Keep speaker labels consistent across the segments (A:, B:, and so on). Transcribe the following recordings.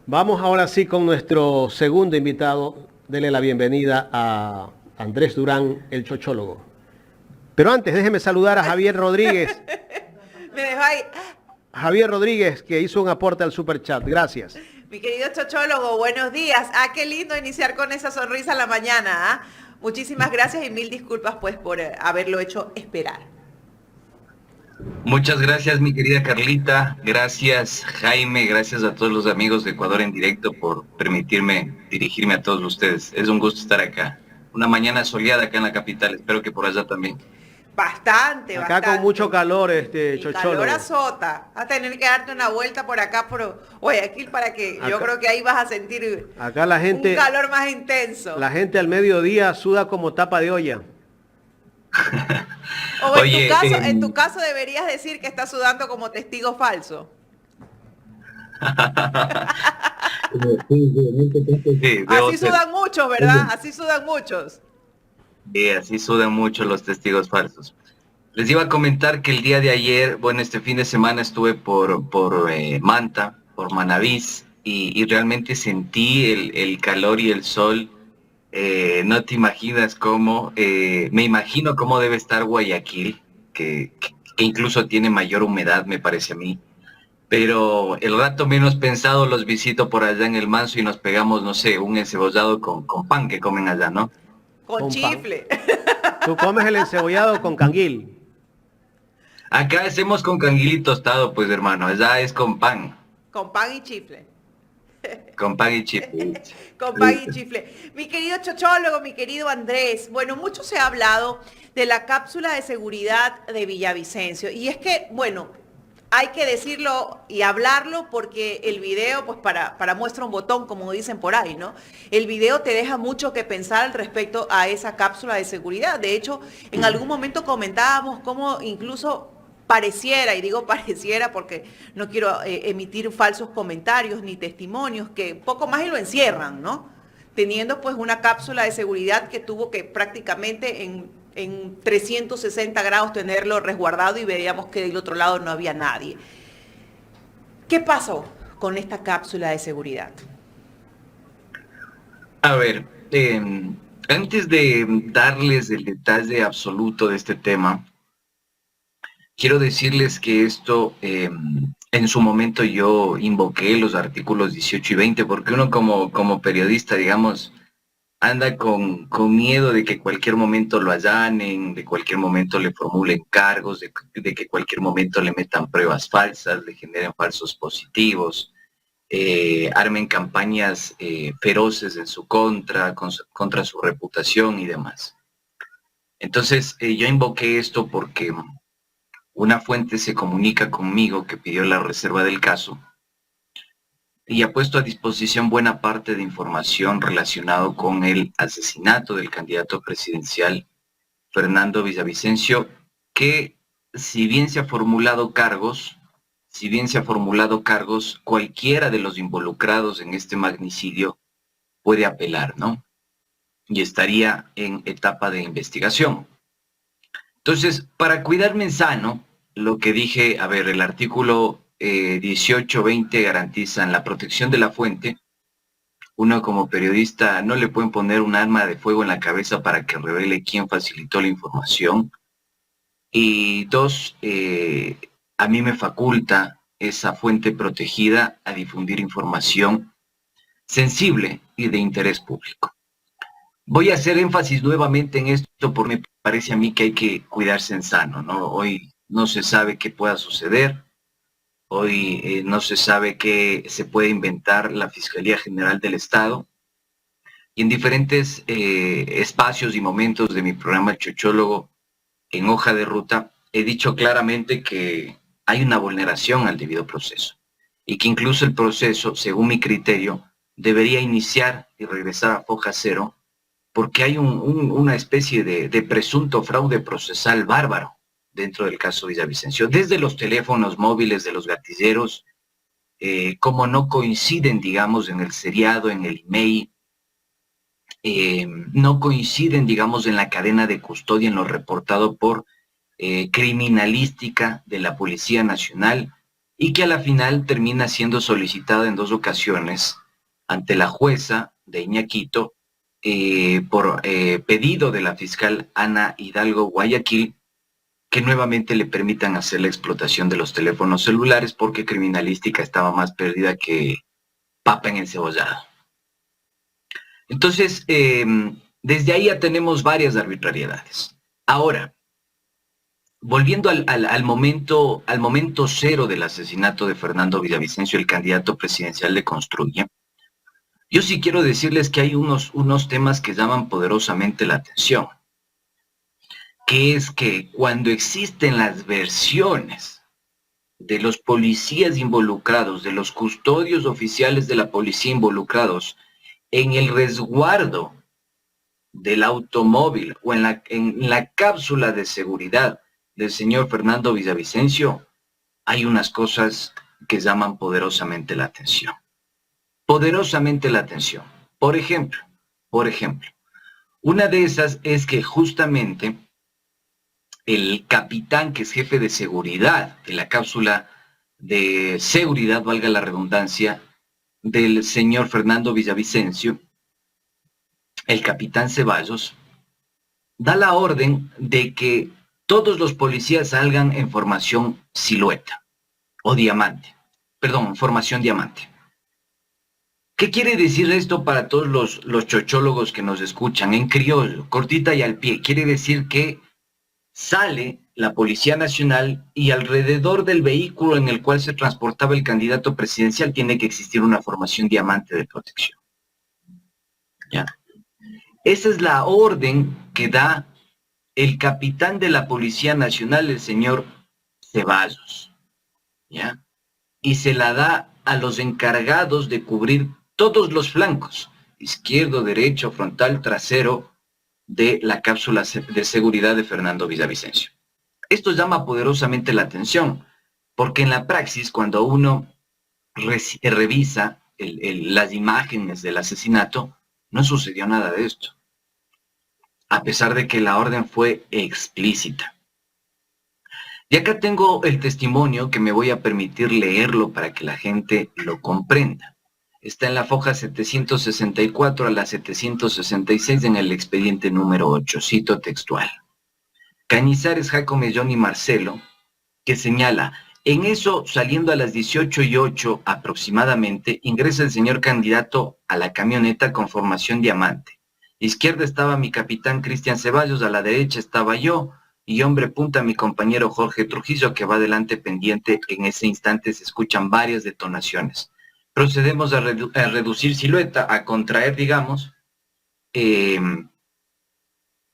A: Vamos ahora sí con nuestro segundo invitado. Dele la bienvenida a Andrés Durán, el chochólogo. Pero antes, déjeme saludar a Javier Rodríguez.
B: Me dejó ahí.
A: Javier Rodríguez, que hizo un aporte al super chat. Gracias.
B: Mi querido chochólogo, buenos días. Qué lindo iniciar con esa sonrisa a la mañana. Muchísimas gracias y mil disculpas pues por haberlo hecho esperar.
C: Muchas gracias, mi querida Carlita. Gracias, Jaime. Gracias a todos los amigos de Ecuador en directo por permitirme dirigirme a todos ustedes. Es un gusto estar acá. Una mañana soleada acá en la capital. Espero que por allá también.
B: Bastante,
A: Acá
B: bastante.
A: con mucho calor,
B: El
A: chochólogo.
B: calor azota. Vas a tener que darte una vuelta por acá, por Guayaquil, para que yo
A: Acá-
B: creo que ahí vas a sentir
A: Acá la
B: un
A: gente,
B: calor más intenso.
A: la gente al mediodía suda como tapa de olla.
B: O
C: Oye,
B: en tu caso deberías decir que estás sudando como testigo falso.
C: sí, debo
B: Así
C: ser.
B: sudan muchos, ¿verdad? Así sudan muchos.
C: Sí, así sudan mucho los testigos falsos. Les iba a comentar que el día de ayer, bueno, este fin de semana estuve por Manta, por Manavís, y realmente sentí el calor y el sol. No te imaginas cómo, me imagino cómo debe estar Guayaquil, que incluso tiene mayor humedad, me parece a mí. Pero el rato menos pensado los visito por allá en el Manso y nos pegamos, no sé, un encebollado con pan que comen allá, ¿no?
B: Con
A: Con pan.
B: chifle.
A: Tú comes el encebollado con canguil.
C: Acá hacemos con canguil tostado, pues hermano, allá es con pan.
B: Con pan y chifle.
C: Con pan y chile.
B: Con pan y chifle. Mi querido chochólogo, mi querido Andrés, bueno, mucho se ha hablado de la cápsula de seguridad de Villavicencio. Y es que, bueno, hay que decirlo y hablarlo porque el video, pues para muestra un botón, como dicen por ahí, ¿no? El video te deja mucho que pensar al respecto a esa cápsula de seguridad. De hecho, en algún momento comentábamos cómo incluso pareciera, y digo pareciera porque no quiero emitir falsos comentarios ni testimonios, que poco más y lo encierran, ¿no? Teniendo pues una cápsula de seguridad que tuvo que prácticamente en 360 grados tenerlo resguardado y veíamos que del otro lado no había nadie. ¿Qué pasó con esta cápsula de seguridad?
C: A ver, antes de darles el detalle absoluto de este tema, quiero decirles que esto, en su momento yo invoqué los artículos 18 y 20, porque uno como periodista, digamos, anda con miedo de que cualquier momento lo allanen, de cualquier momento le formulen cargos, de que cualquier momento le metan pruebas falsas, le generen falsos positivos, armen campañas feroces en su contra su reputación y demás. Entonces, yo invoqué esto porque una fuente se comunica conmigo que pidió la reserva del caso y ha puesto a disposición buena parte de información relacionado con el asesinato del candidato presidencial Fernando Villavicencio, que si bien se ha formulado cargos, cualquiera de los involucrados en este magnicidio puede apelar, ¿no? Y estaría en etapa de investigación. Entonces, para cuidarme en sano, lo que dije, a ver, el artículo 18-20 garantizan la protección de la fuente. Uno como periodista no le pueden poner un arma de fuego en la cabeza para que revele quién facilitó la información. Y dos, a mí me faculta esa fuente protegida a difundir información sensible y de interés público. Voy a hacer énfasis nuevamente en esto porque me parece a mí que hay que cuidarse en sano, ¿no? Hoy no se sabe qué pueda suceder, hoy no se sabe qué se puede inventar la Fiscalía General del Estado. Y en diferentes espacios y momentos de mi programa El Chochólogo, en hoja de ruta, he dicho claramente que hay una vulneración al debido proceso y que incluso el proceso, según mi criterio, debería iniciar y regresar a foja cero porque hay una especie de presunto fraude procesal bárbaro dentro del caso Villavicencio. Desde los teléfonos móviles de los gatilleros, como no coinciden, digamos, en el seriado, en el email, no coinciden, digamos, en la cadena de custodia, en lo reportado por criminalística de la Policía Nacional, y que a la final termina siendo solicitada en 2 ocasiones ante la jueza de Iñaquito por pedido de la fiscal Ana Hidalgo Guayaquil, que nuevamente le permitan hacer la explotación de los teléfonos celulares porque criminalística estaba más perdida que papa en encebollado. Entonces, desde ahí ya tenemos varias arbitrariedades. Ahora, volviendo al momento cero del asesinato de Fernando Villavicencio, el candidato presidencial de Construye, yo sí quiero decirles que hay unos temas que llaman poderosamente la atención, que es que cuando existen las versiones de los policías involucrados, de los custodios oficiales de la policía involucrados en el resguardo del automóvil o en la cápsula de seguridad del señor Fernando Villavicencio, hay unas cosas que llaman poderosamente la atención. Poderosamente la atención. Por ejemplo, una de esas es que justamente el capitán, que es jefe de seguridad de la cápsula de seguridad, valga la redundancia, del señor Fernando Villavicencio, el capitán Ceballos, da la orden de que todos los policías salgan en formación silueta o diamante, perdón, formación diamante. ¿Qué quiere decir esto para todos los chochólogos que nos escuchan? En criollo, cortita y al pie, quiere decir que sale la Policía Nacional y alrededor del vehículo en el cual se transportaba el candidato presidencial tiene que existir una formación diamante de protección. ¿Ya? Esa es la orden que da el capitán de la Policía Nacional, el señor Ceballos. ¿Ya? Y se la da a los encargados de cubrir todos los flancos, izquierdo, derecho, frontal, trasero, de la cápsula de seguridad de Fernando Villavicencio. Esto llama poderosamente la atención, porque en la praxis, cuando uno revisa las imágenes del asesinato, no sucedió nada de esto, a pesar de que la orden fue explícita. Y acá tengo el testimonio que me voy a permitir leerlo para que la gente lo comprenda. Está en la foja 764 a la 766 en el expediente número 8, cito textual. Cañizares, Jacome, Johnny Marcelo, que señala, en eso, saliendo a las 18:08 aproximadamente, ingresa el señor candidato a la camioneta con formación diamante. Izquierda estaba mi capitán Cristian Ceballos, a la derecha estaba yo, y hombre punta mi compañero Jorge Trujillo, que va adelante pendiente. En ese instante se escuchan varias detonaciones. Procedemos a reducir silueta, a contraer, digamos, y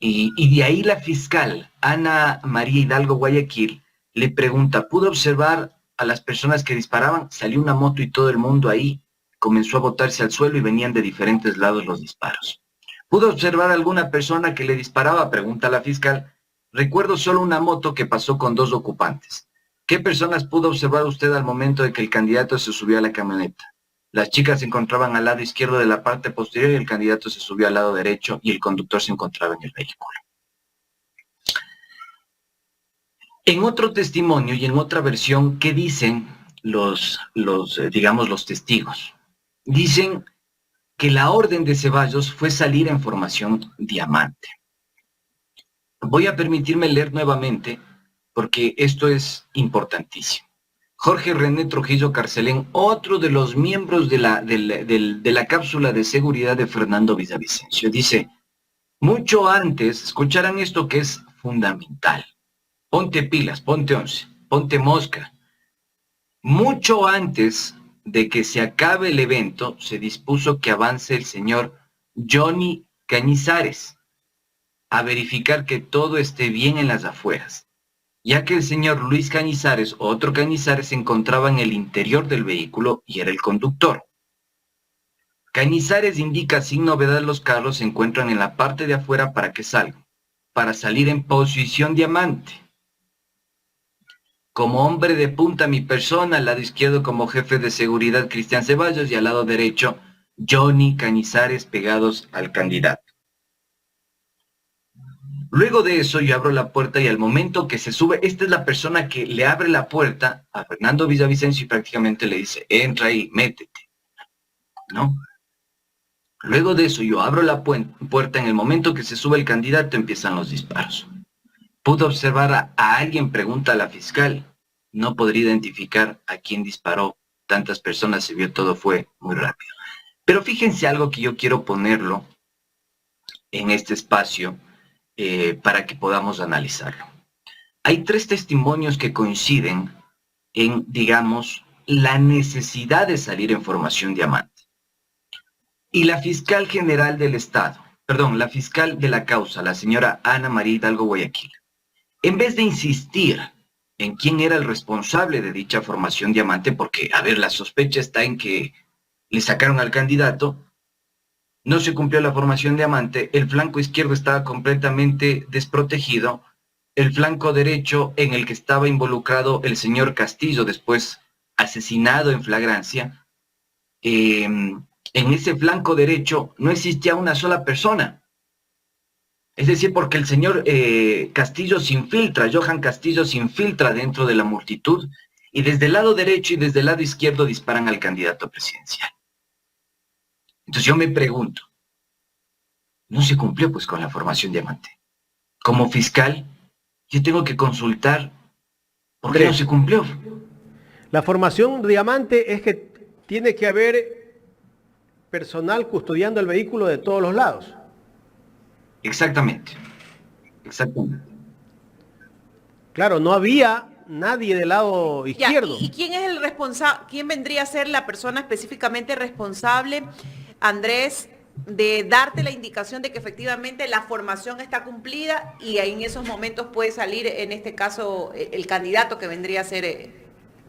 C: de ahí la fiscal Ana María Hidalgo Guayaquil le pregunta, ¿pudo observar a las personas que disparaban? Salió una moto y todo el mundo ahí comenzó a botarse al suelo y venían de diferentes lados los disparos. ¿Pudo observar a alguna persona que le disparaba? Pregunta la fiscal. Recuerdo solo una moto que pasó con 2 ocupantes. ¿Qué personas pudo observar usted al momento de que el candidato se subió a la camioneta? Las chicas se encontraban al lado izquierdo de la parte posterior y el candidato se subió al lado derecho y el conductor se encontraba en el vehículo. En otro testimonio y en otra versión, ¿qué dicen los testigos? Dicen que la orden de Ceballos fue salir en formación diamante. Voy a permitirme leer nuevamente porque esto es importantísimo. Jorge René Trujillo Carcelén, otro de los miembros de la cápsula de seguridad de Fernando Villavicencio, dice, mucho antes, escucharán esto que es fundamental, ponte pilas, ponte 11, ponte mosca, mucho antes de que se acabe el evento, se dispuso que avance el señor Johnny Cañizares a verificar que todo esté bien en las afueras, ya que el señor Luis Cañizares, otro Cañizares, se encontraba en el interior del vehículo y era el conductor. Cañizares indica sin novedad los carros se encuentran en la parte de afuera para que salgan, para salir en posición diamante. Como hombre de punta mi persona, al lado izquierdo como jefe de seguridad Cristian Ceballos y al lado derecho Johnny Cañizares pegados al candidato. Luego de eso yo abro la puerta y al momento que se sube, esta es la persona que le abre la puerta a Fernando Villavicencio y prácticamente le dice, entra ahí, métete, ¿no? Luego de eso yo abro la puerta, en el momento que se sube el candidato empiezan los disparos. Pude observar a alguien, pregunta a la fiscal, no podría identificar a quién disparó, tantas personas se vio, todo fue muy rápido. Pero fíjense algo que yo quiero ponerlo en este espacio para que podamos analizarlo. Hay 3 testimonios que coinciden en, digamos, la necesidad de salir en Formación Diamante. Y la fiscal general del Estado, la fiscal de la causa, la señora Ana María Hidalgo Guayaquil, en vez de insistir en quién era el responsable de dicha Formación Diamante, porque, a ver, la sospecha está en que le sacaron al candidato, no se cumplió la Formación Diamante, el flanco izquierdo estaba completamente desprotegido, el flanco derecho en el que estaba involucrado el señor Castillo, después asesinado en flagrancia, en ese flanco derecho no existía una sola persona. Es decir, porque el señor Castillo se infiltra, Johan Castillo se infiltra dentro de la multitud y desde el lado derecho y desde el lado izquierdo disparan al candidato presidencial. Entonces yo me pregunto, no se cumplió pues con la Formación Diamante. Como fiscal, yo tengo que consultar por qué no se cumplió.
A: La Formación Diamante es que tiene que haber personal custodiando el vehículo de todos los lados.
C: Exactamente. Exactamente.
A: Claro, no había nadie del lado izquierdo.
B: ¿Y quién es el responsable? ¿Quién vendría a ser la persona específicamente responsable, Andrés, de darte la indicación de que efectivamente la formación está cumplida y en esos momentos puede salir, en este caso, el candidato que vendría a ser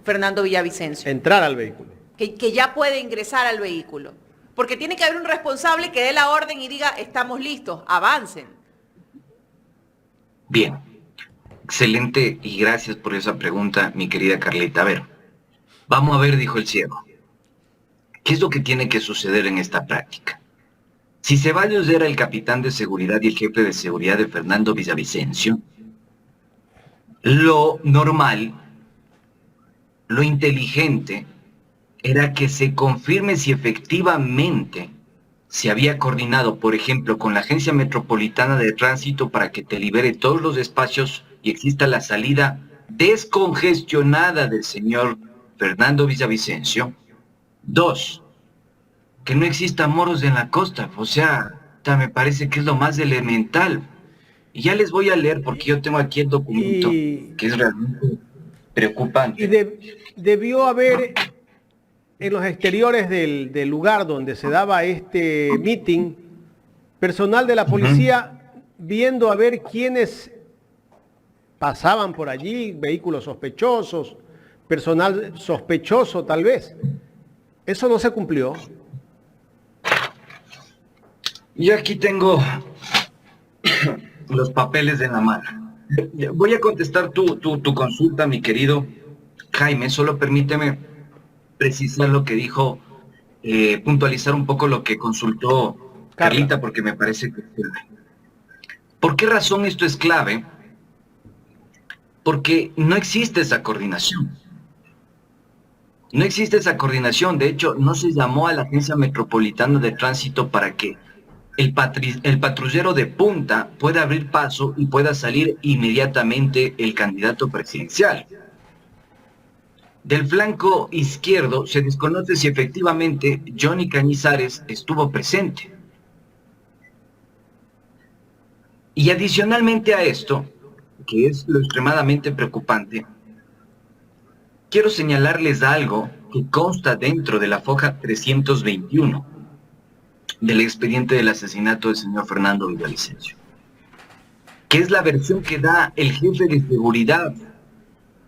B: Fernando Villavicencio?
A: Entrar al vehículo.
B: Que ya puede ingresar al vehículo. Porque tiene que haber un responsable que dé la orden y diga, estamos listos, avancen.
C: Bien, excelente y gracias por esa pregunta, mi querida Carlita. A ver, vamos a ver, dijo el ciego. ¿Qué es lo que tiene que suceder en esta práctica? Si Ceballos era el capitán de seguridad y el jefe de seguridad de Fernando Villavicencio, lo normal, lo inteligente, era que se confirme si efectivamente se había coordinado, por ejemplo, con la Agencia Metropolitana de Tránsito para que te libere todos los espacios y exista la salida descongestionada del señor Fernando Villavicencio. 2, que no exista moros en la costa, o sea, me parece que es lo más elemental. Y ya les voy a leer porque yo tengo aquí el documento que es realmente preocupante.
A: Y debió haber en los exteriores del lugar donde se daba este meeting, personal de la policía viendo a ver quiénes pasaban por allí, vehículos sospechosos, personal sospechoso tal vez. Eso no se cumplió.
C: Yo aquí tengo los papeles en la mano. Voy a contestar tu consulta, mi querido Jaime, solo permíteme precisar lo que dijo, puntualizar un poco lo que consultó Carlita, porque me parece que es clave. ¿Por qué razón esto es clave? Porque no existe esa coordinación. No existe esa coordinación. De hecho, no se llamó a la Agencia Metropolitana de Tránsito para que el patrullero de punta pueda abrir paso y pueda salir inmediatamente el candidato presidencial. Del flanco izquierdo se desconoce si efectivamente Johnny Cañizares estuvo presente. Y adicionalmente a esto, que es lo extremadamente preocupante, quiero señalarles algo que consta dentro de la foja 321 del expediente del asesinato del señor Fernando Villavicencio, que es la versión que da el jefe de seguridad,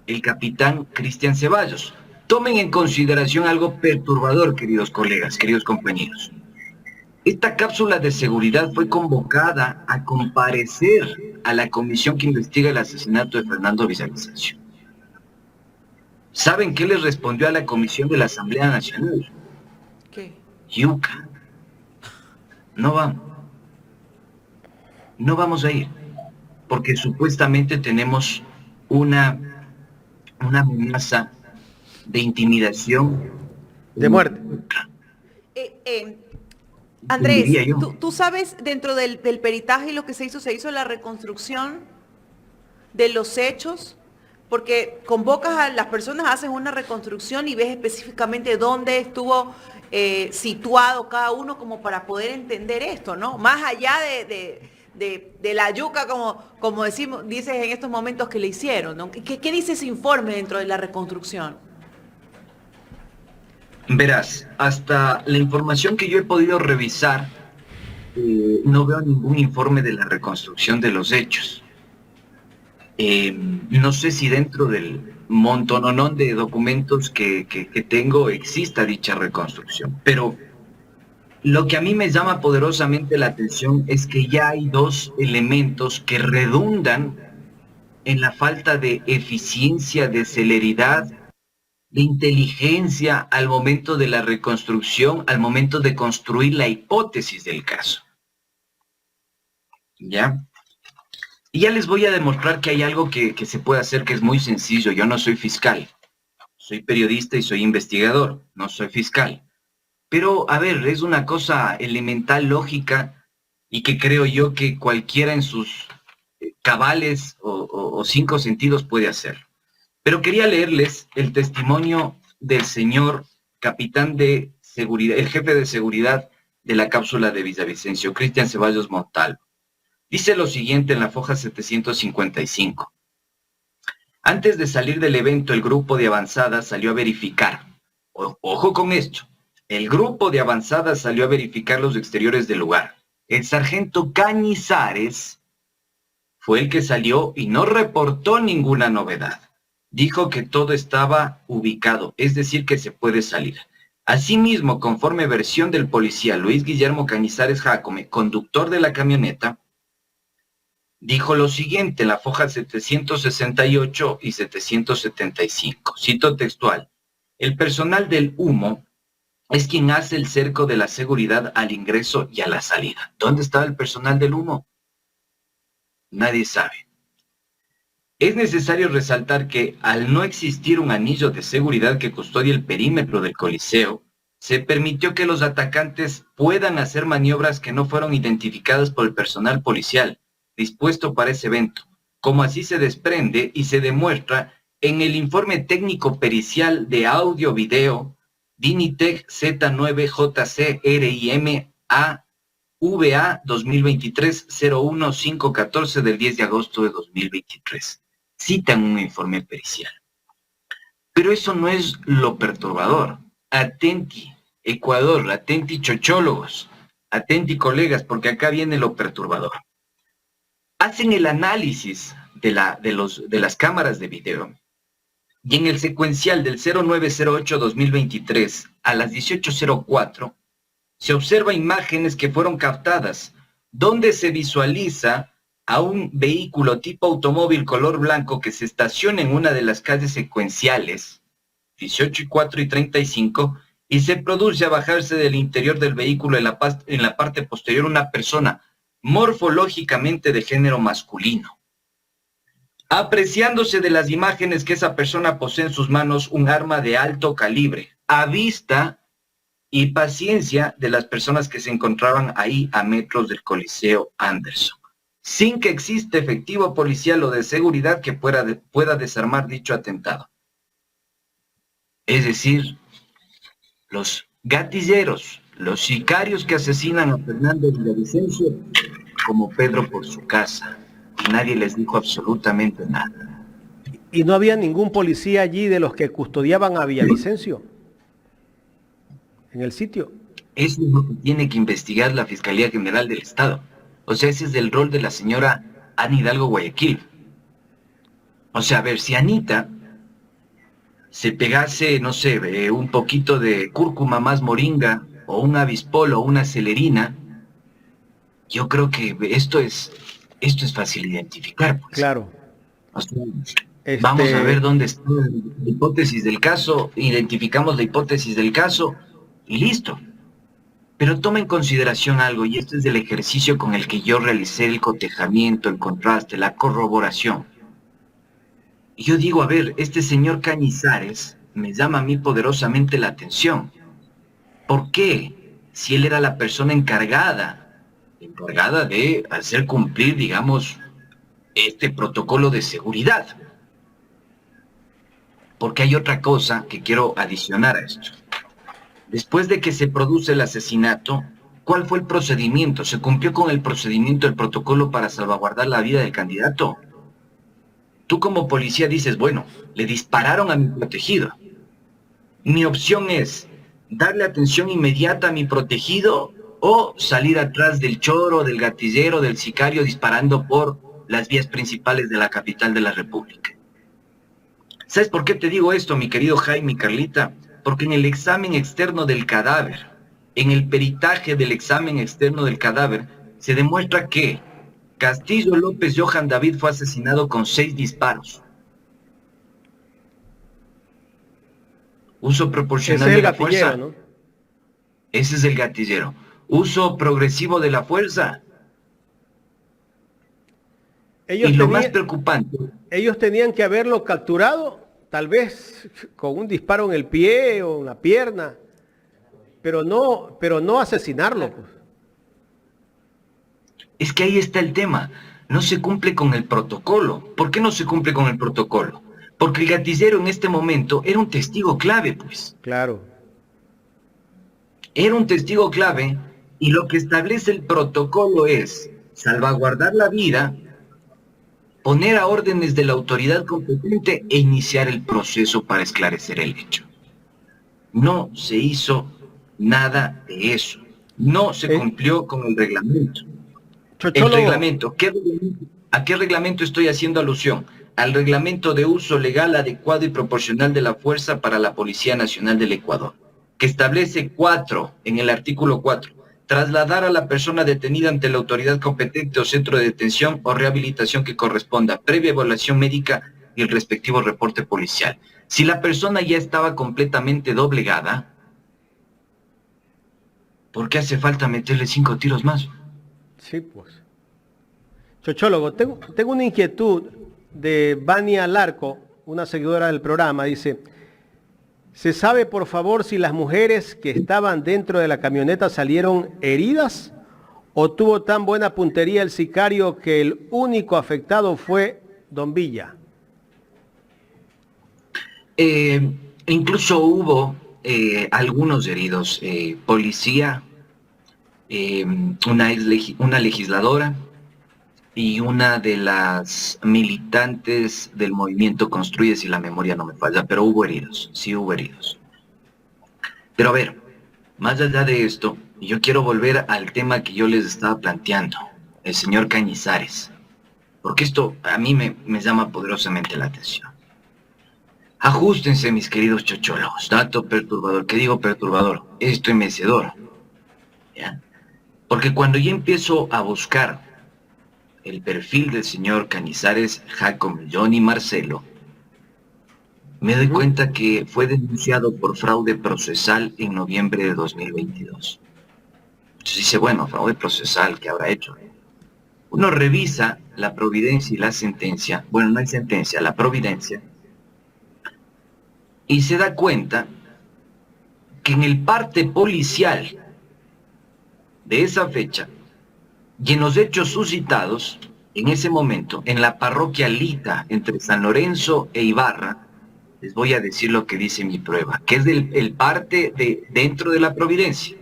C: el capitán Cristian Ceballos. Tomen en consideración algo perturbador, queridos colegas, queridos compañeros. Esta cápsula de seguridad fue convocada a comparecer a la comisión que investiga el asesinato de Fernando Villavicencio. ¿Saben qué les respondió a la comisión de la Asamblea Nacional?
B: ¿Qué?
C: Yuca. No vamos. No vamos a ir. porque supuestamente tenemos una amenaza de intimidación.
A: De muerte.
B: Andrés,
C: Diría yo.
B: ¿tú sabes dentro del peritaje y lo que se hizo la reconstrucción de los hechos? Porque convocas a las personas, haces una reconstrucción y ves específicamente dónde estuvo situado cada uno como para poder entender esto, ¿no? Más allá de la yuca, como dices en estos momentos que le hicieron, ¿no? ¿Qué dice ese informe dentro de la reconstrucción?
C: Verás, hasta la información que yo he podido revisar, no veo ningún informe de la reconstrucción de los hechos. No sé si dentro del montononón de documentos que tengo exista dicha reconstrucción, pero lo que a mí me llama poderosamente la atención es que ya hay dos elementos que redundan en la falta de eficiencia, de celeridad, de inteligencia al momento de la reconstrucción, al momento de construir la hipótesis del caso. ¿Ya? Y ya les voy a demostrar que hay algo que se puede hacer que es muy sencillo. Yo no soy fiscal, soy periodista y soy investigador, no soy fiscal. Pero, a ver, es una cosa elemental, lógica, y que creo yo que cualquiera en sus cabales o cinco sentidos puede hacer. Pero quería leerles el testimonio del señor capitán de seguridad, el jefe de seguridad de la cápsula de Villavicencio, Cristian Ceballos Montalvo. Dice lo siguiente en la foja 755. Antes de salir del evento, el grupo de avanzada salió a verificar. Ojo con esto. El grupo de avanzada salió a verificar los exteriores del lugar. El sargento Cañizares fue el que salió y no reportó ninguna novedad. Dijo que todo estaba ubicado, es decir, que se puede salir. Asimismo, conforme versión del policía Luis Guillermo Cañizares Jácome, conductor de la camioneta, dijo lo siguiente en la foja 768 y 775. Cito textual. El personal del humo es quien hace el cerco de la seguridad al ingreso y a la salida. ¿Dónde estaba el personal del humo? Nadie sabe. Es necesario resaltar que al no existir un anillo de seguridad que custodie el perímetro del Coliseo, se permitió que los atacantes puedan hacer maniobras que no fueron identificadas por el personal policial dispuesto para ese evento, como así se desprende y se demuestra en el informe técnico pericial de audio-video Dinitec Z9JC RIM AVA 2023-01514 del 10 de agosto de 2023. Citan un informe pericial. Pero eso no es lo perturbador. Atenti, Ecuador, atenti, chochólogos, atenti, colegas, porque acá viene lo perturbador. Hacen el análisis de las cámaras de video y en el secuencial del 0908-2023 a las 18:04 se observa imágenes que fueron captadas donde se visualiza a un vehículo tipo automóvil color blanco que se estaciona en una de las calles secuenciales 18:04 y 35 y se produce a bajarse del interior del vehículo en la parte posterior una persona morfológicamente de género masculino. Apreciándose de las imágenes que esa persona posee en sus manos un arma de alto calibre, a vista y paciencia de las personas que se encontraban ahí a metros del Coliseo Anderson, sin que exista efectivo policial o de seguridad que pueda desarmar dicho atentado. Es decir, los gatilleros, los sicarios que asesinan a Fernando Villavicencio, como Pedro por su casa, y nadie les dijo absolutamente nada.
A: ¿Y no había ningún policía allí de los que custodiaban a Villavicencio en el sitio?
C: Eso es lo que tiene que investigar la Fiscalía General del Estado. O sea, ese es el rol de la señora Ana Hidalgo Guayaquil. O sea, a ver, si Anita se pegase, no sé, un poquito de cúrcuma más moringa, o un avispol, o una celerina, yo creo que esto es fácil de identificar. Pues.
A: Claro.
C: O sea, vamos a ver dónde está la hipótesis del caso, identificamos la hipótesis del caso, y listo. Pero toma en consideración algo, y este es el ejercicio con el que yo realicé el cotejamiento, el contraste, la corroboración. Y yo digo, a ver, este señor Cañizares me llama a mí poderosamente la atención. ¿Por qué? Si él era la persona encargada de hacer cumplir, digamos, este protocolo de seguridad. Porque hay otra cosa que quiero adicionar a esto. Después de que se produce el asesinato, ¿cuál fue el procedimiento? ¿Se cumplió con el procedimiento, el protocolo para salvaguardar la vida del candidato? Tú como policía dices, bueno, le dispararon a mi protegido. Mi opción es darle atención inmediata a mi protegido o salir atrás del choro, del gatillero, del sicario disparando por las vías principales de la capital de la República. ¿Sabes por qué te digo esto, mi querido Jaime y Carlita? Porque en el examen externo del cadáver, en el peritaje del examen externo del cadáver, se demuestra que Castillo López Johan David fue asesinado con 6 disparos. Uso proporcional de la fuerza. ¿No? Ese es el gatillero. Uso progresivo de la fuerza. Y lo más preocupante.
A: Ellos tenían que haberlo capturado, tal vez con un disparo en el pie o en la pierna, pero no asesinarlo. Pues.
C: Es que ahí está el tema. No se cumple con el protocolo. ¿Por qué no se cumple con el protocolo? Porque el gatillero en este momento era un testigo clave, pues.
A: Claro.
C: Era un testigo clave y lo que establece el protocolo es salvaguardar la vida, poner a órdenes de la autoridad competente e iniciar el proceso para esclarecer el hecho. No se hizo nada de eso. No se cumplió con el reglamento. El reglamento. ¿A qué reglamento estoy haciendo alusión? Al reglamento de uso legal, adecuado y proporcional de la fuerza para la Policía Nacional del Ecuador, que establece en el artículo 4, trasladar a la persona detenida ante la autoridad competente o centro de detención o rehabilitación que corresponda, previa evaluación médica y el respectivo reporte policial. Si la persona ya estaba completamente doblegada, ¿por qué hace falta meterle 5 tiros más?
A: Sí, pues. Chochólogo, tengo una inquietud de Vania Larco, una seguidora del programa, dice, ¿se sabe por favor si las mujeres que estaban dentro de la camioneta salieron heridas o tuvo tan buena puntería el sicario que el único afectado fue Don Villa?
C: Incluso hubo algunos heridos, policía, una legisladora y una de las militantes del movimiento Construye, si la memoria no me falla, pero hubo heridos, sí hubo heridos. Pero a ver, más allá de esto, yo quiero volver al tema que yo les estaba planteando, el señor Cañizares, porque esto a mí me llama poderosamente la atención. Ajustense, mis queridos chochólogos, dato perturbador, ¿qué digo perturbador? Esto es mecedor, ¿ya? Porque cuando yo empiezo a buscar el perfil del señor Cañizares, Jacob, Johnny Marcelo, me doy cuenta que fue denunciado por fraude procesal en noviembre de 2022. Entonces dice, bueno, fraude procesal, ¿qué habrá hecho? Uno revisa la providencia y la sentencia, bueno, no hay sentencia, la providencia, y se da cuenta que en el parte policial de esa fecha, y en los hechos suscitados, en ese momento, en la parroquia Lita, entre San Lorenzo e Ibarra, les voy a decir lo que dice mi prueba, que es el parte dentro de la providencia.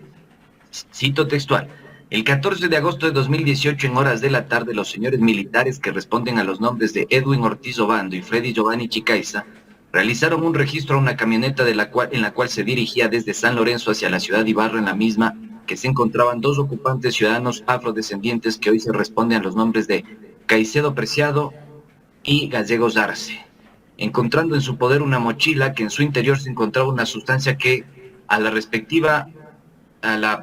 C: Cito textual. El 14 de agosto de 2018, en horas de la tarde, los señores militares que responden a los nombres de Edwin Ortiz Obando y Freddy Giovanni Chicaiza realizaron un registro a una camioneta en la cual se dirigía desde San Lorenzo hacia la ciudad de Ibarra. En la misma que se encontraban 2 ocupantes ciudadanos afrodescendientes que hoy se responden a los nombres de Caicedo Preciado y Gallegos Arce, encontrando en su poder una mochila que en su interior se encontraba una sustancia que a la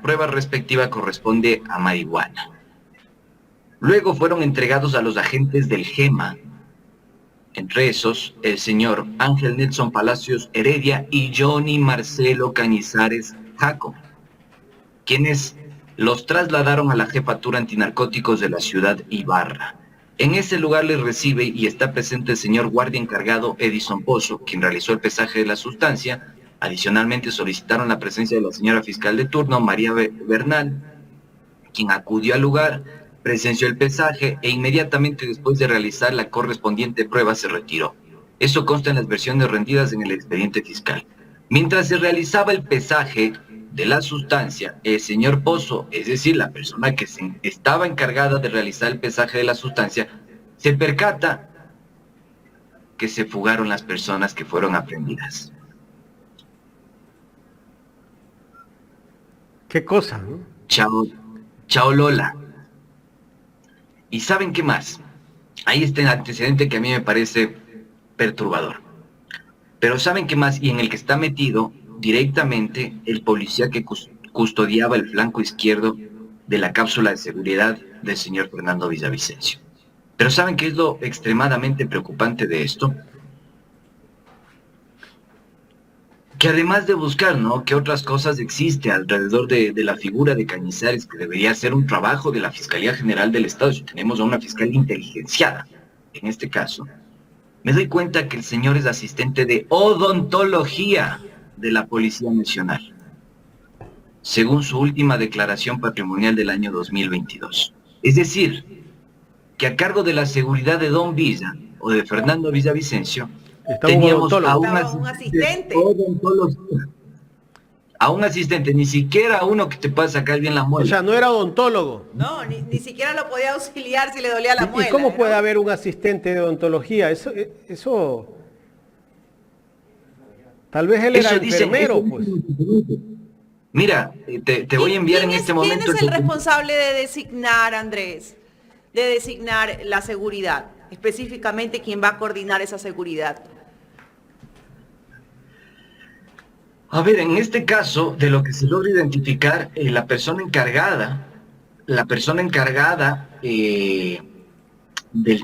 C: prueba respectiva corresponde a marihuana. Luego fueron entregados a los agentes del GEMA, entre esos el señor Ángel Nelson Palacios Heredia y Johnny Marcelo Cañizares Jacob. quienes los trasladaron a la jefatura antinarcóticos de la ciudad Ibarra. En ese lugar les recibe y está presente el señor guardia encargado Edison Pozo, quien realizó el pesaje de la sustancia. Adicionalmente solicitaron la presencia de la señora fiscal de turno, María Bernal, quien acudió al lugar, presenció el pesaje e inmediatamente después de realizar la correspondiente prueba se retiró. Eso consta en las versiones rendidas en el expediente fiscal. Mientras se realizaba el pesaje de la sustancia, el señor Pozo, es decir, la persona que estaba encargada de realizar el pesaje de la sustancia, se percata que se fugaron las personas que fueron aprehendidas.
A: ¿Qué cosa, no?
C: Chao Lola. ¿Y saben qué más? Ahí está el antecedente que a mí me parece perturbador. Pero ¿saben qué más? Y en el que está metido directamente el policía que custodiaba el flanco izquierdo de la cápsula de seguridad del señor Fernando Villavicencio. Pero ¿saben qué es lo extremadamente preocupante de esto? Que además de buscar, ¿no?, qué otras cosas existe alrededor de la figura de Cañizares, que debería ser un trabajo de la Fiscalía General del Estado, si tenemos a una fiscal inteligenciada, en este caso, me doy cuenta que el señor es asistente de odontología de la Policía Nacional, según su última declaración patrimonial del año 2022. Es decir, que a cargo de la seguridad de Don Villa, o de Fernando Villavicencio, teníamos a un asistente. A un asistente, ni siquiera a uno que te pueda sacar bien la muela.
A: O sea, no era odontólogo.
B: No, ni siquiera lo podía auxiliar si le dolía la muela.
A: ¿Y cómo puede haber un asistente de odontología? Eso... Tal vez él era enfermero, pues.
C: Mira, te voy a enviar en este momento...
B: ¿Quién es el responsable de designar, Andrés? De designar la seguridad. Específicamente, ¿quién va a coordinar esa seguridad?
C: A ver, en este caso, de lo que se logra identificar, la persona encargada del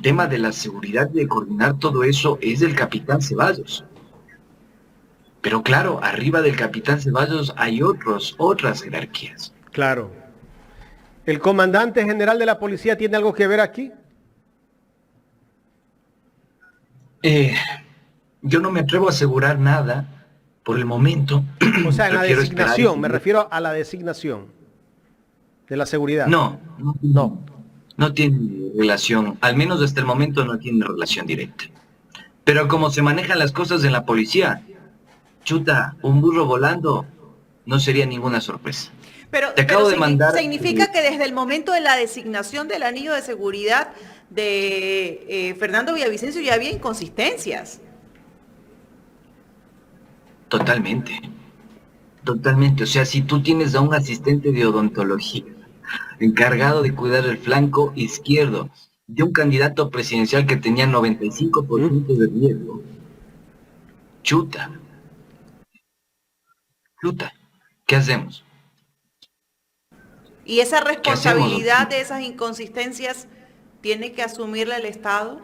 C: tema de la seguridad, de coordinar todo eso, es el capitán Ceballos. Pero claro, arriba del capitán Ceballos hay otras jerarquías.
A: Claro. ¿El comandante general de la policía tiene algo que ver aquí?
C: Yo no me atrevo a asegurar nada por el momento.
A: O sea, en la designación, me refiero a la designación de la seguridad.
C: No tiene relación, al menos hasta el momento no tiene relación directa. Pero como se manejan las cosas en la policía, chuta, un burro volando no sería ninguna sorpresa.
B: Pero significa que desde el momento de la designación del anillo de seguridad de Fernando Villavicencio ya había inconsistencias.
C: Totalmente. O sea, si tú tienes a un asistente de odontología encargado de cuidar el flanco izquierdo de un candidato presidencial que tenía 95% de riesgo, chuta, ¿qué hacemos?
B: ¿Y esa responsabilidad de esas inconsistencias tiene que asumirla el Estado?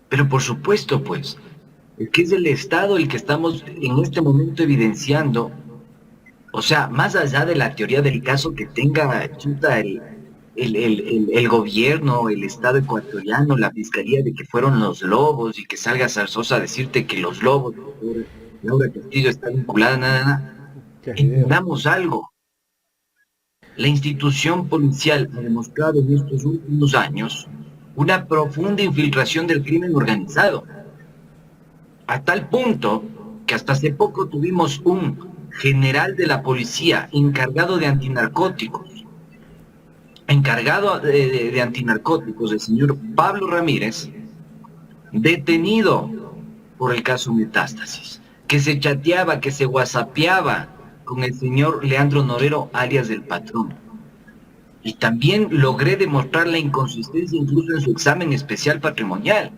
C: Pero por supuesto, pues, es que es el Estado el que estamos en este momento evidenciando. O sea, más allá de la teoría del caso que tenga, chuta, el gobierno, el Estado ecuatoriano, la Fiscalía, de que fueron los lobos, y que salga Zarzosa a decirte que los lobos, Laura Castillo está vinculada, nada. Entendamos algo. La institución policial ha demostrado en estos últimos años una profunda infiltración del crimen organizado, a tal punto que hasta hace poco tuvimos un general de la policía encargado de antinarcóticos, el señor Pablo Ramírez, detenido por el caso Metástasis, que se chateaba, que se whatsappeaba con el señor Leandro Norero, alias del Patrón. Y también logré demostrar la inconsistencia incluso en su examen especial patrimonial.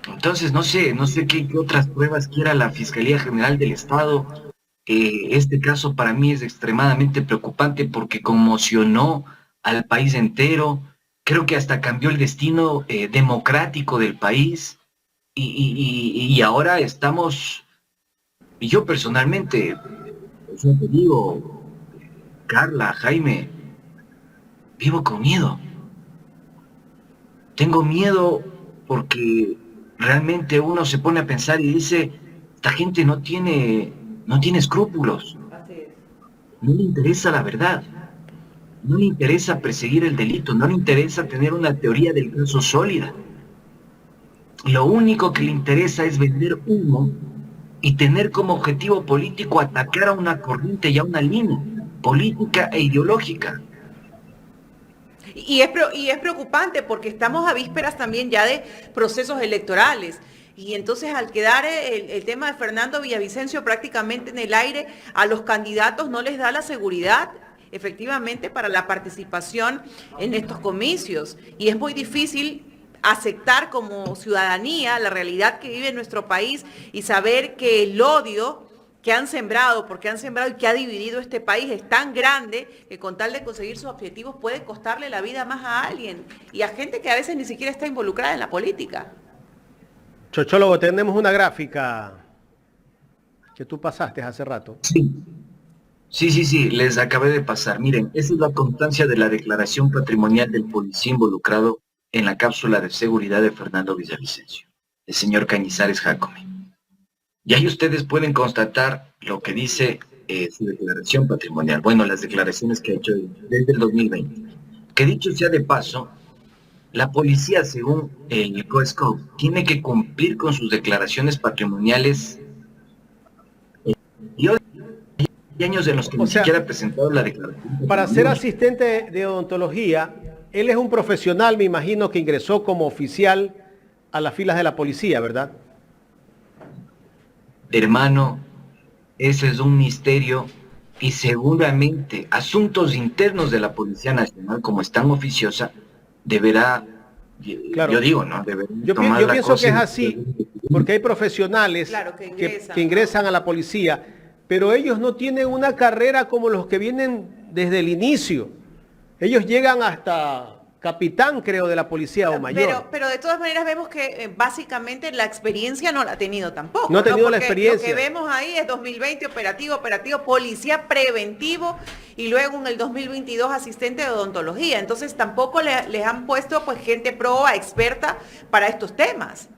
C: Entonces, no sé qué otras pruebas quiera la Fiscalía General del Estado. Este caso para mí es extremadamente preocupante porque conmocionó al país entero. Creo que hasta cambió el destino democrático del país. Y ahora estamos Y yo personalmente, yo te digo, Carla, Jaime, vivo con miedo. Tengo miedo porque realmente uno se pone a pensar y dice, esta gente no tiene escrúpulos, no le interesa la verdad, no le interesa perseguir el delito, no le interesa tener una teoría del caso sólida. Lo único que le interesa es vender humo y tener como objetivo político atacar a una corriente y a una línea política e ideológica.
B: Y es preocupante porque estamos a vísperas también ya de procesos electorales. Y entonces al quedar el tema de Fernando Villavicencio prácticamente en el aire, a los candidatos no les da la seguridad efectivamente para la participación en estos comicios. Y es muy difícil aceptar como ciudadanía la realidad que vive nuestro país y saber que el odio que han sembrado, porque han sembrado y que ha dividido este país, es tan grande que con tal de conseguir sus objetivos puede costarle la vida más a alguien y a gente que a veces ni siquiera está involucrada en la política.
A: Chochólogo, tenemos una gráfica que tú pasaste hace rato.
C: Sí, les acabé de pasar. Miren, esa es la constancia de la declaración patrimonial del policía involucrado en la cápsula de seguridad de Fernando Villavicencio, el señor Cañizares Jácome. Y ahí ustedes pueden constatar lo que dice su declaración patrimonial. Bueno, las declaraciones que ha hecho desde el 2020. Que dicho sea de paso, la policía, según el COESCO, tiene que cumplir con sus declaraciones patrimoniales. Y hoy hay años en los que ni siquiera ha presentado la declaración.
A: Para ser asistente de odontología, él es un profesional, me imagino, que ingresó como oficial a las filas de la policía, ¿verdad?
C: Hermano, ese es un misterio y seguramente asuntos internos de la Policía Nacional, como es tan oficiosa, deberá,
A: claro.
C: Yo digo, ¿no?
A: Yo pienso que es así, porque hay profesionales
B: claro,
A: que ingresan a la policía, pero ellos no tienen una carrera como los que vienen desde el inicio. Ellos llegan hasta capitán, creo, de la policía o mayor.
B: Pero de todas maneras vemos que básicamente la experiencia no la ha tenido tampoco.
A: No ha tenido la
B: Porque
A: experiencia.
B: lo que vemos ahí es 2020 operativo, policía preventivo y luego en el 2022 asistente de odontología. Entonces tampoco les han puesto pues gente proba, experta para estos temas.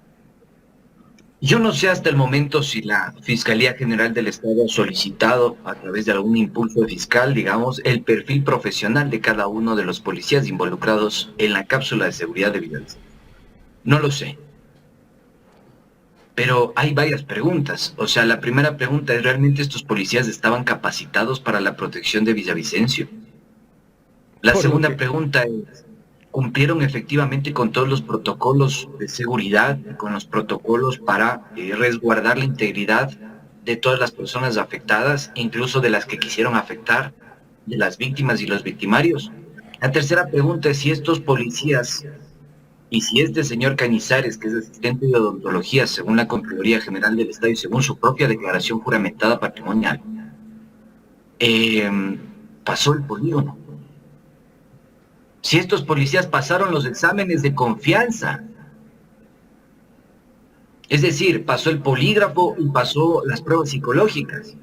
C: Yo no sé hasta el momento si la Fiscalía General del Estado ha solicitado, a través de algún impulso fiscal, digamos, el perfil profesional de cada uno de los policías involucrados en la cápsula de seguridad de Villavicencio. No lo sé. Pero hay varias preguntas. O sea, la primera pregunta es, ¿realmente estos policías estaban capacitados para la protección de Villavicencio? La segunda pregunta es, ¿cumplieron efectivamente con todos los protocolos de seguridad, con los protocolos para resguardar la integridad de todas las personas afectadas, incluso de las que quisieron afectar, de las víctimas y los victimarios? La tercera pregunta es si estos policías y si este señor Cañizares, que es asistente de odontología según la Contraloría General del Estado y según su propia declaración juramentada patrimonial, pasó el polígono. Si estos policías pasaron los exámenes de confianza, es decir, pasó el polígrafo y pasó las pruebas psicológicas,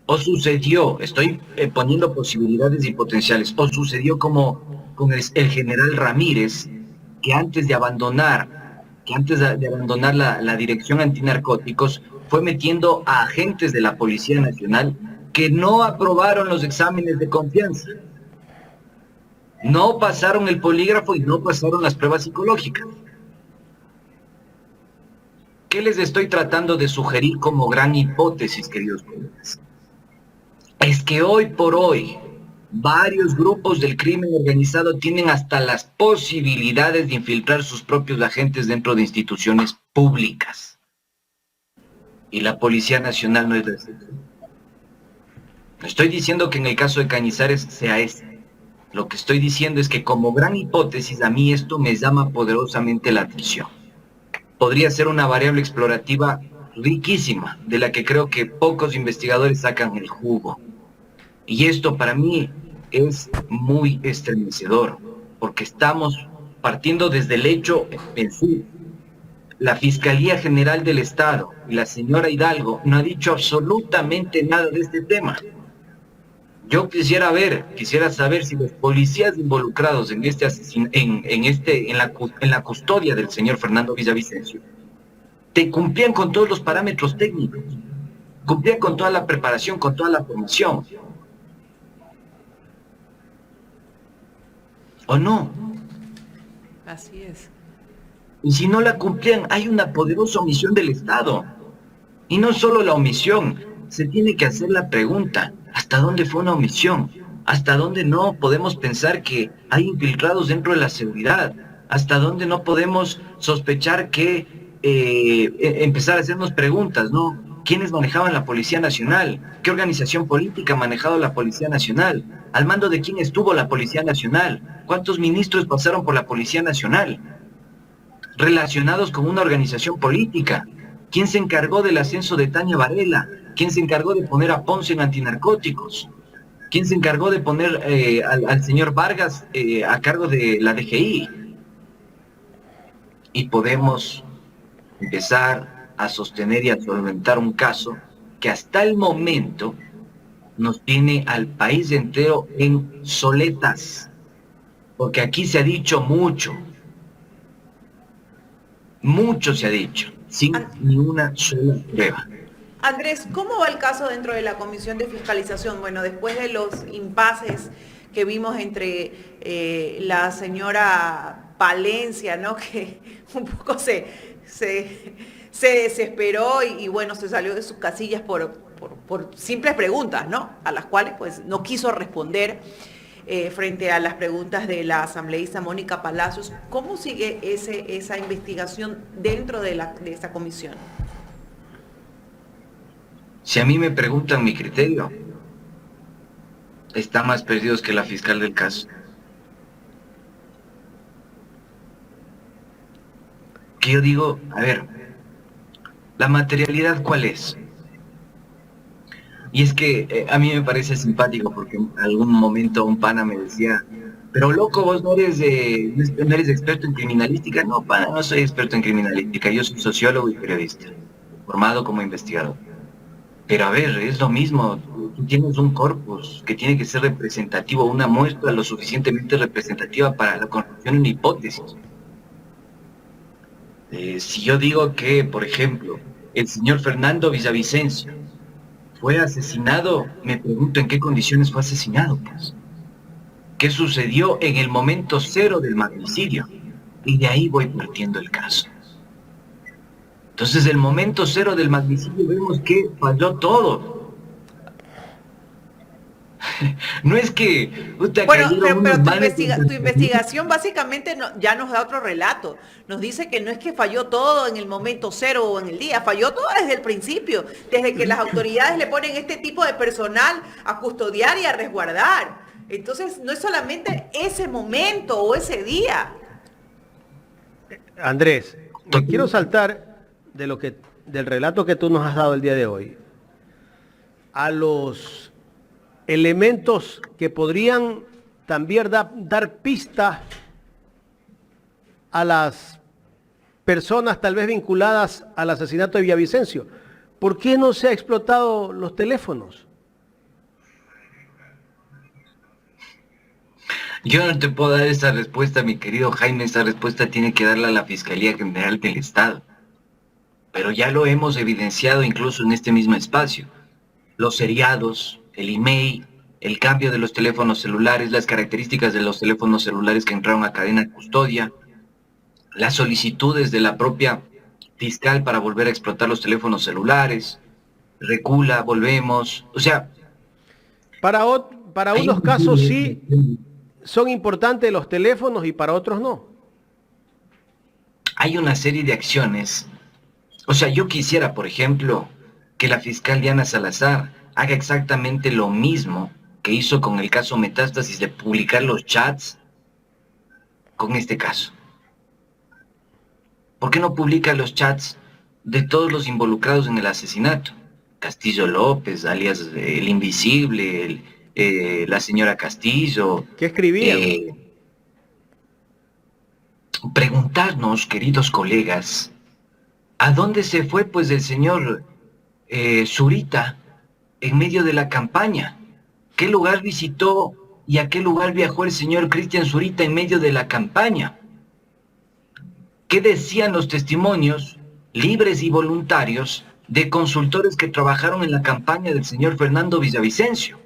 C: o sucedió, estoy poniendo posibilidades y potenciales, o sucedió como con el general Ramírez, que antes de abandonar la dirección antinarcóticos, fue metiendo a agentes de la Policía Nacional que no aprobaron los exámenes de confianza. No pasaron el polígrafo y no pasaron las pruebas psicológicas. ¿Qué les estoy tratando de sugerir como gran hipótesis, queridos colegas? Es que hoy por hoy, varios grupos del crimen organizado tienen hasta las posibilidades de infiltrar sus propios agentes dentro de instituciones públicas. Y la Policía Nacional no es la excepción. No estoy diciendo que en el caso de Cañizares sea ese. Lo que estoy diciendo es que como gran hipótesis a mí esto me llama poderosamente la atención. Podría ser una variable explorativa riquísima, de la que creo que pocos investigadores sacan el jugo. Y esto para mí es muy estremecedor, porque estamos partiendo desde el hecho en sí. la Fiscalía General del Estado y la señora Hidalgo no ha dicho absolutamente nada de este tema. Yo quisiera saber si los policías involucrados en en la custodia del señor Fernando Villavicencio te cumplían con todos los parámetros técnicos, cumplían con toda la preparación, con toda la formación. ¿O no?
B: Así es.
C: Y si no la cumplían, hay una poderosa omisión del Estado. Y no solo la omisión, se tiene que hacer la pregunta, ¿hasta dónde fue una omisión? ¿Hasta dónde no podemos pensar que hay infiltrados dentro de la seguridad? ¿Hasta dónde no podemos sospechar que empezar a hacernos preguntas, ¿no? ¿Quiénes manejaban la Policía Nacional? ¿Qué organización política ha manejado la Policía Nacional? ¿Al mando de quién estuvo la Policía Nacional? ¿Cuántos ministros pasaron por la Policía Nacional relacionados con una organización política? ¿Quién se encargó del ascenso de Tania Varela? ¿Quién se encargó de poner a Ponce en antinarcóticos? ¿Quién se encargó de poner al señor Vargas a cargo de la DGI? Y podemos empezar a sostener y a solventar un caso que hasta el momento nos tiene al país entero en soletas, porque aquí se ha dicho mucho se ha dicho, sin ni una sola prueba.
B: Andrés, ¿cómo va el caso dentro de la Comisión de Fiscalización? Bueno, después de los impases que vimos entre la señora Palencia, ¿no? Que un poco se desesperó y bueno, se salió de sus casillas por simples preguntas, ¿no? A las cuales pues no quiso responder frente a las preguntas de la asambleísta Mónica Palacios. ¿Cómo sigue esa investigación dentro de esa comisión?
C: Si a mí me preguntan mi criterio, están más perdidos que la fiscal del caso. Que yo digo, a ver, ¿la materialidad cuál es? Y es que a mí me parece simpático porque en algún momento un pana me decía, pero loco, vos no eres experto en criminalística. No, pana, no soy experto en criminalística, yo soy sociólogo y periodista, formado como investigador. Pero a ver, es lo mismo, tú tienes un corpus que tiene que ser representativo, una muestra lo suficientemente representativa para la construcción de una hipótesis. Si yo digo que, por ejemplo, el señor Fernando Villavicencio fue asesinado, me pregunto en qué condiciones fue asesinado, pues. ¿Qué sucedió en el momento cero del magnicidio? Y de ahí voy partiendo el caso. Entonces, el momento cero del magnicidio vemos que falló todo. No es que...
B: Bueno, pero tu investigación básicamente ya nos da otro relato. Nos dice que no es que falló todo en el momento cero o en el día, falló todo desde el principio, desde que las autoridades le ponen este tipo de personal a custodiar y a resguardar. Entonces, no es solamente ese momento o ese día.
A: Andrés, me quiero saltar del relato que tú nos has dado el día de hoy a los elementos que podrían también dar pista a las personas tal vez vinculadas al asesinato de Villavicencio. ¿Por qué no se ha explotado los teléfonos?
C: Yo no te puedo dar esa respuesta, mi querido Jaime. Esa respuesta tiene que darla la Fiscalía General del Estado. Pero ya lo hemos evidenciado incluso en este mismo espacio. Los seriados, el email, el cambio de los teléfonos celulares, las características de los teléfonos celulares que entraron a cadena de custodia, las solicitudes de la propia fiscal para volver a explotar los teléfonos celulares, recula, volvemos, o sea...
A: Para unos casos sí son importantes los teléfonos y para otros no.
C: Hay una serie de acciones. O sea, yo quisiera, por ejemplo, que la fiscal Diana Salazar haga exactamente lo mismo que hizo con el caso Metástasis, de publicar los chats con este caso. ¿Por qué no publica los chats de todos los involucrados en el asesinato? Castillo López, alias El Invisible, la señora Castillo.
A: ¿Qué escribían?
C: Preguntarnos, queridos colegas, ¿A dónde se fue pues el señor Zurita en medio de la campaña? ¿Qué lugar visitó y a qué lugar viajó el señor Cristian Zurita en medio de la campaña? ¿Qué decían los testimonios libres y voluntarios de consultores que trabajaron en la campaña del señor Fernando Villavicencio?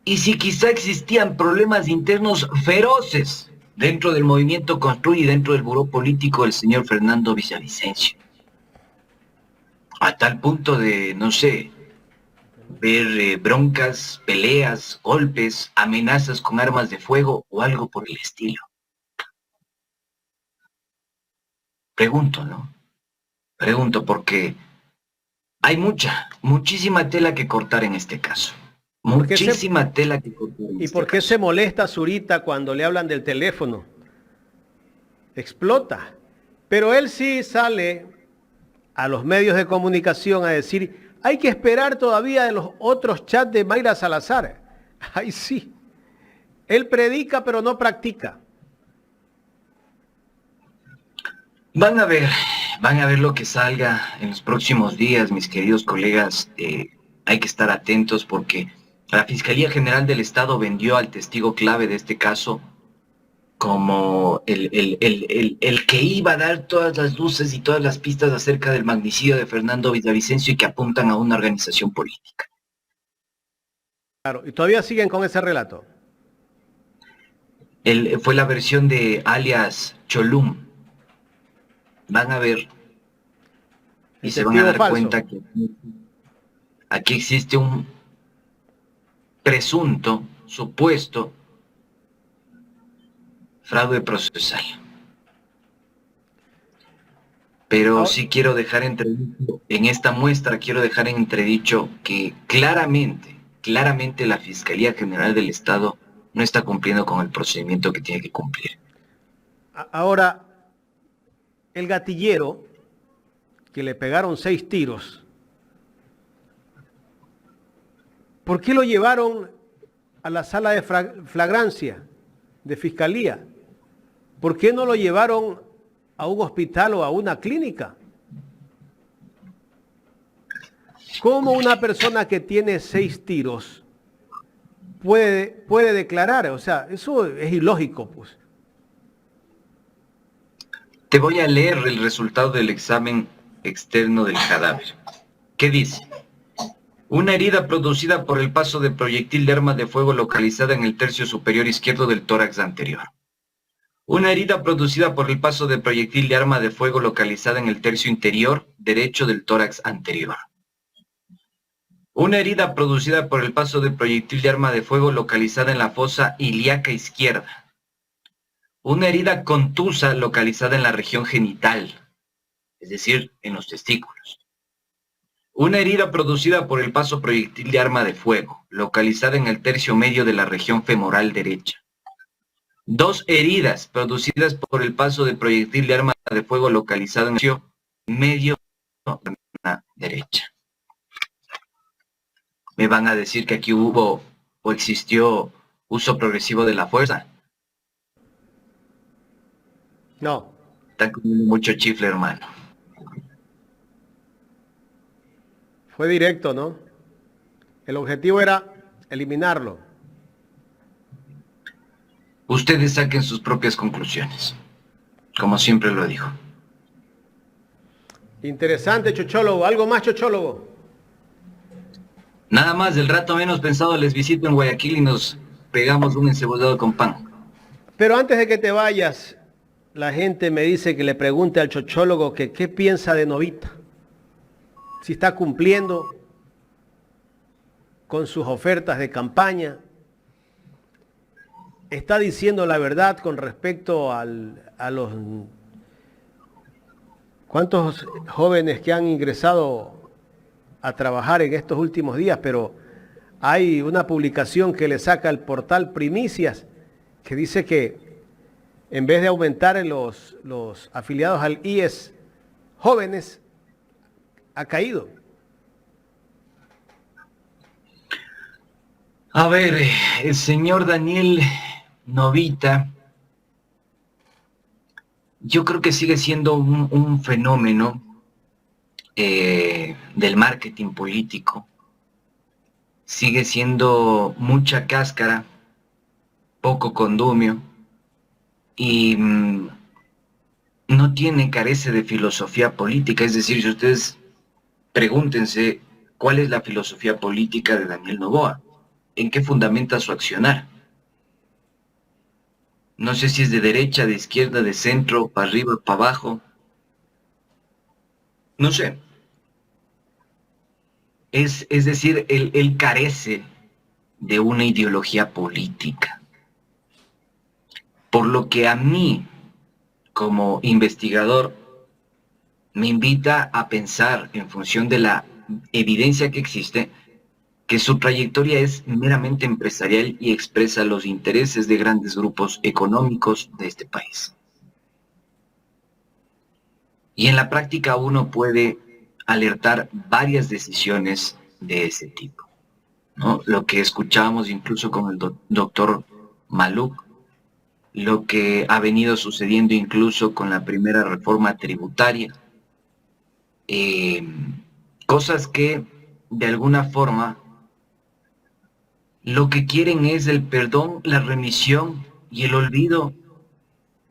C: Y si quizá existían problemas internos feroces dentro del movimiento Construye y dentro del buró político del señor Fernando Villavicencio. A tal punto de, no sé, ver broncas, peleas, golpes, amenazas con armas de fuego o algo por el estilo. Pregunto, ¿no? Pregunto porque hay muchísima tela que cortar en este caso. Muchísima tela que cortar en
A: ¿Y
C: este
A: por qué
C: caso.
A: se molesta Zurita cuando le hablan del teléfono? Explota. Pero él sí sale a los medios de comunicación a decir, hay que esperar todavía de los otros chats de Mayra Salazar. Ay, sí. Él predica pero no practica.
C: Van a ver lo que salga en los próximos días, mis queridos colegas. Hay que estar atentos porque la Fiscalía General del Estado vendió al testigo clave de este caso como el que iba a dar todas las luces y todas las pistas acerca del magnicidio de Fernando Villavicencio y que apuntan a una organización política.
A: Claro, y todavía siguen con ese relato.
C: Fue la versión de alias Cholum. Van a ver y se van a dar cuenta que aquí existe un presunto, supuesto fraude procesal. Pero sí quiero dejar entredicho, en esta muestra quiero dejar en entredicho que claramente la Fiscalía General del Estado no está cumpliendo con el procedimiento que tiene que cumplir.
A: Ahora, el gatillero, que le pegaron 6 tiros, ¿por qué lo llevaron a la sala de flagrancia de fiscalía? ¿Por qué no lo llevaron a un hospital o a una clínica? ¿Cómo una persona que tiene 6 tiros puede declarar? O sea, eso es ilógico, pues.
C: Te voy a leer el resultado del examen externo del cadáver. ¿Qué dice? Una herida producida por el paso de proyectil de arma de fuego localizada en el tercio superior izquierdo del tórax anterior. Una herida producida por el paso de proyectil de arma de fuego localizada en el tercio interior derecho del tórax anterior. Una herida producida por el paso de proyectil de arma de fuego localizada en la fosa ilíaca izquierda. Una herida contusa localizada en la región genital, es decir, en los testículos. Una herida producida por el paso proyectil de arma de fuego, localizada en el tercio medio de la región femoral derecha. 2 heridas producidas por el paso de proyectil de arma de fuego, localizada en el tercio medio de la derecha. Me van a decir que aquí hubo o existió uso progresivo de la fuerza.
A: No.
C: Están comiendo mucho chifle, hermano.
A: Fue directo, ¿no? El objetivo era eliminarlo.
C: Ustedes saquen sus propias conclusiones, como siempre lo digo.
A: Interesante, chochólogo. ¿Algo más, chochólogo?
C: Nada más, del rato menos pensado les visito en Guayaquil y nos pegamos un encebollado con pan.
A: Pero antes de que te vayas, la gente me dice que le pregunte al chochólogo que qué piensa de Novita. Si está cumpliendo con sus ofertas de campaña. Está diciendo la verdad con respecto a los... ¿Cuántos jóvenes que han ingresado a trabajar en estos últimos días? Pero hay una publicación que le saca el portal Primicias que dice que en vez de aumentar los afiliados al IES jóvenes, ha caído.
C: A ver, el señor Daniel Novita yo creo que sigue siendo un fenómeno del marketing político. Sigue siendo mucha cáscara, poco condumio, y no carece de filosofía política. Es decir, si ustedes pregúntense cuál es la filosofía política de Daniel Noboa, en qué fundamenta su accionar. No sé si es de derecha, de izquierda, de centro, para arriba, para abajo. No sé. Es decir, él carece de una ideología política. Por lo que a mí, como investigador, me invita a pensar, en función de la evidencia que existe, que su trayectoria es meramente empresarial y expresa los intereses de grandes grupos económicos de este país. Y en la práctica uno puede alertar varias decisiones de ese tipo, ¿no? Lo que escuchábamos incluso con el doctor Maluk, lo que ha venido sucediendo incluso con la primera reforma tributaria, cosas que de alguna forma lo que quieren es el perdón, la remisión y el olvido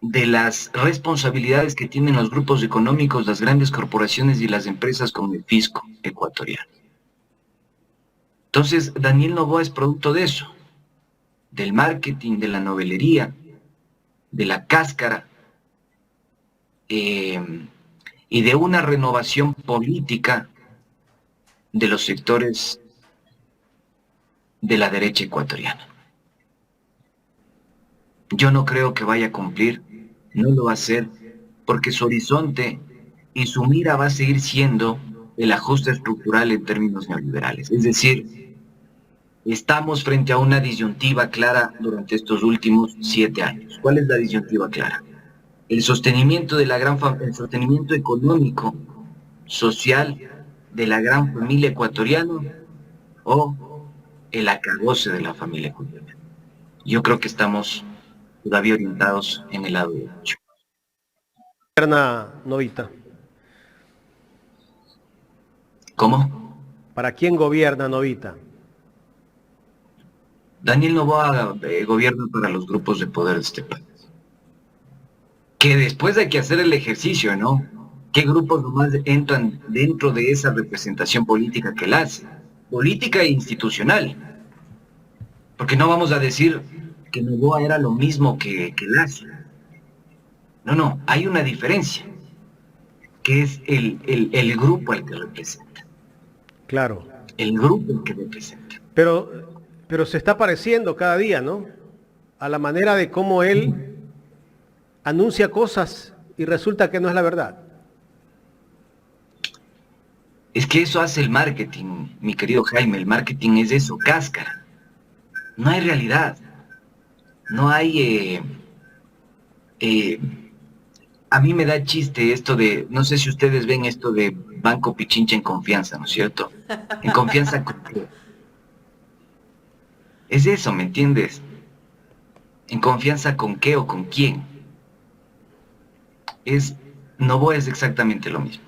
C: de las responsabilidades que tienen los grupos económicos, las grandes corporaciones y las empresas con el fisco ecuatoriano. Entonces, Daniel Noboa es producto de eso, del marketing, de la novelería, de la cáscara, y de una renovación política de los sectores de la derecha ecuatoriana. Yo no creo que vaya a cumplir, no lo va a hacer, porque su horizonte y su mira va a seguir siendo el ajuste estructural en términos neoliberales. Es decir, estamos frente a una disyuntiva clara durante estos últimos 7 años. ¿Cuál es la disyuntiva clara? El sostenimiento de el sostenimiento económico, social de la gran familia ecuatoriana, o el acabose de la familia ecuatoriana. Yo creo que estamos todavía orientados en el lado derecho.
A: Gobierna Novita.
C: ¿Cómo?
A: ¿Para quién gobierna Novita?
C: Daniel Noboa gobierna para los grupos de poder de este país. Que después hay que hacer el ejercicio, ¿no? ¿Qué grupos nomás entran dentro de esa representación política que él hace? Política e institucional. Porque no vamos a decir que Noboa era lo mismo que Lazo. No, hay una diferencia, que es el grupo al que representa.
A: Claro.
C: El grupo al que representa.
A: Pero se está pareciendo cada día, ¿no? A la manera de cómo él anuncia cosas y resulta que no es la verdad.
C: Es que eso hace el marketing, mi querido Jaime. El marketing es eso, cáscara. No hay realidad. No hay... a mí me da chiste esto de... No sé si ustedes ven esto de Banco Pichincha en confianza, ¿no es cierto? En confianza con qué. Es eso, ¿me entiendes? En confianza con qué o con quién. Noboa es exactamente lo mismo.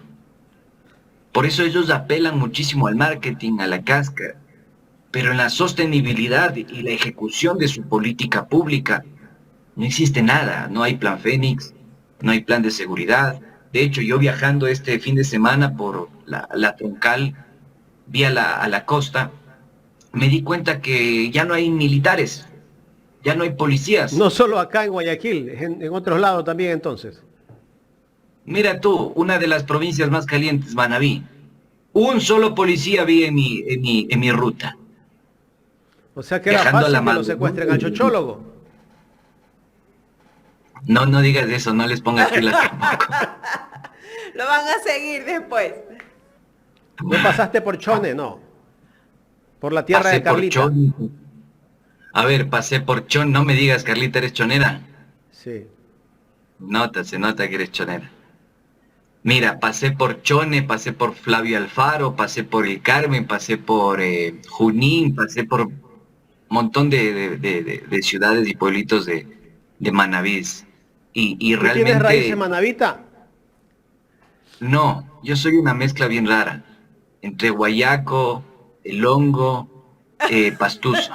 C: Por eso ellos apelan muchísimo al marketing, a la cáscara, pero en la sostenibilidad y la ejecución de su política pública no existe nada. No hay plan Fénix, no hay plan de seguridad. De hecho, yo viajando este fin de semana por la troncal, vi a la costa, me di cuenta que ya no hay militares, ya no hay policías.
A: No solo acá en Guayaquil, en otros lados también entonces.
C: Mira tú, una de las provincias más calientes, Manabí. Un solo policía vi en mi ruta.
A: O sea que era fácil que lo secuestren al chochólogo.
C: No digas eso, no les pongas pilas tampoco.
B: Lo van a seguir después.
A: ¿No pasaste por Chone? No. Por la tierra
C: Pasé
A: de Carlita.
C: A ver, pasé por Chone. No me digas, Carlita, ¿eres chonera?
A: Sí.
C: Se nota que eres chonera. Mira, pasé por Chone, pasé por Flavio Alfaro, pasé por El Carmen, pasé por Junín, pasé por un montón de ciudades y pueblitos de Manabí. Y
A: ¿Tú tienes raíces
C: realmente
A: manabita?
C: no, yo soy una mezcla bien rara entre guayaco, el hongo, pastuso.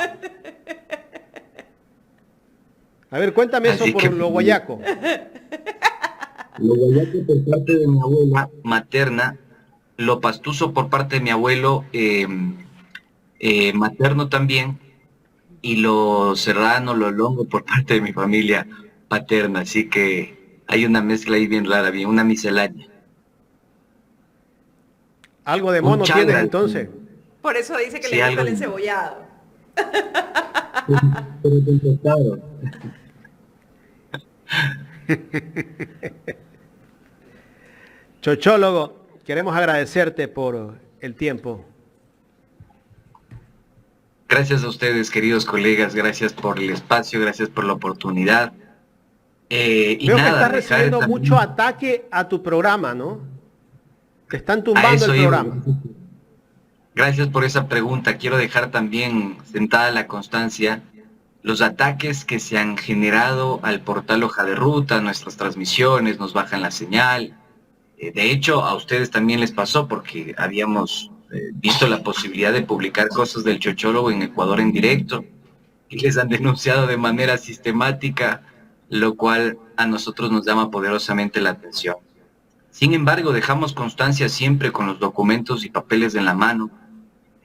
A: A ver, cuéntame eso
C: Así
A: por
C: que
A: lo guayaco.
C: lo guayaco por parte de mi abuela materna, lo pastuso por parte de mi abuelo materno también, y lo serrano, lo longo por parte de mi familia paterna. Así que hay una mezcla ahí bien rara, bien, una miscelánea.
A: Algo de
C: Un
A: mono tienes
C: chagra,
A: entonces.
B: Por eso dice que
C: sí,
B: le gusta
C: algo.
B: el encebollado.
C: Pero con pescado.
A: Chochólogo, queremos agradecerte por el tiempo.
C: Gracias a ustedes, queridos colegas, gracias por el espacio, gracias por la oportunidad. Y
A: Veo que
C: nada,
A: estás
C: dejar
A: recibiendo mucho
C: también
A: ataque a tu programa, ¿no? Te están
C: a
A: tumbando el
C: eso iba.
A: programa.
C: Gracias por esa pregunta. Quiero dejar también sentada la constancia los ataques que se han generado al portal Hoja de Ruta, nuestras transmisiones, nos bajan la señal. De hecho, a ustedes también les pasó porque habíamos visto la posibilidad de publicar cosas del chochólogo en Ecuador en directo y les han denunciado de manera sistemática, lo cual a nosotros nos llama poderosamente la atención. Sin embargo, dejamos constancia siempre con los documentos y papeles en la mano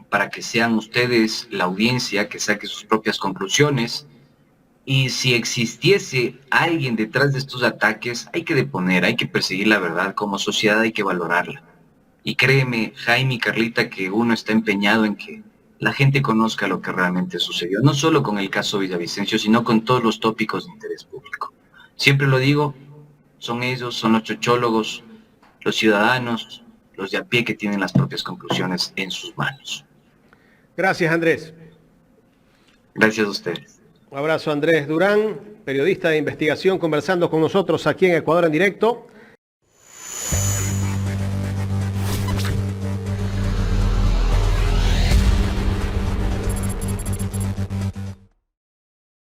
C: para que sean ustedes la audiencia que saque sus propias conclusiones. Y si existiese alguien detrás de estos ataques, hay que deponer, hay que perseguir la verdad. Como sociedad hay que valorarla. Y créeme, Jaime y Carlita, que uno está empeñado en que la gente conozca lo que realmente sucedió, no solo con el caso Villavicencio, sino con todos los tópicos de interés público. Siempre lo digo, son ellos, son los chochólogos, los ciudadanos, los de a pie que tienen las propias conclusiones en sus manos.
A: Gracias, Andrés.
C: Gracias a ustedes.
A: Un abrazo, Andrés Durán, periodista de investigación, conversando con nosotros aquí en Ecuador en directo.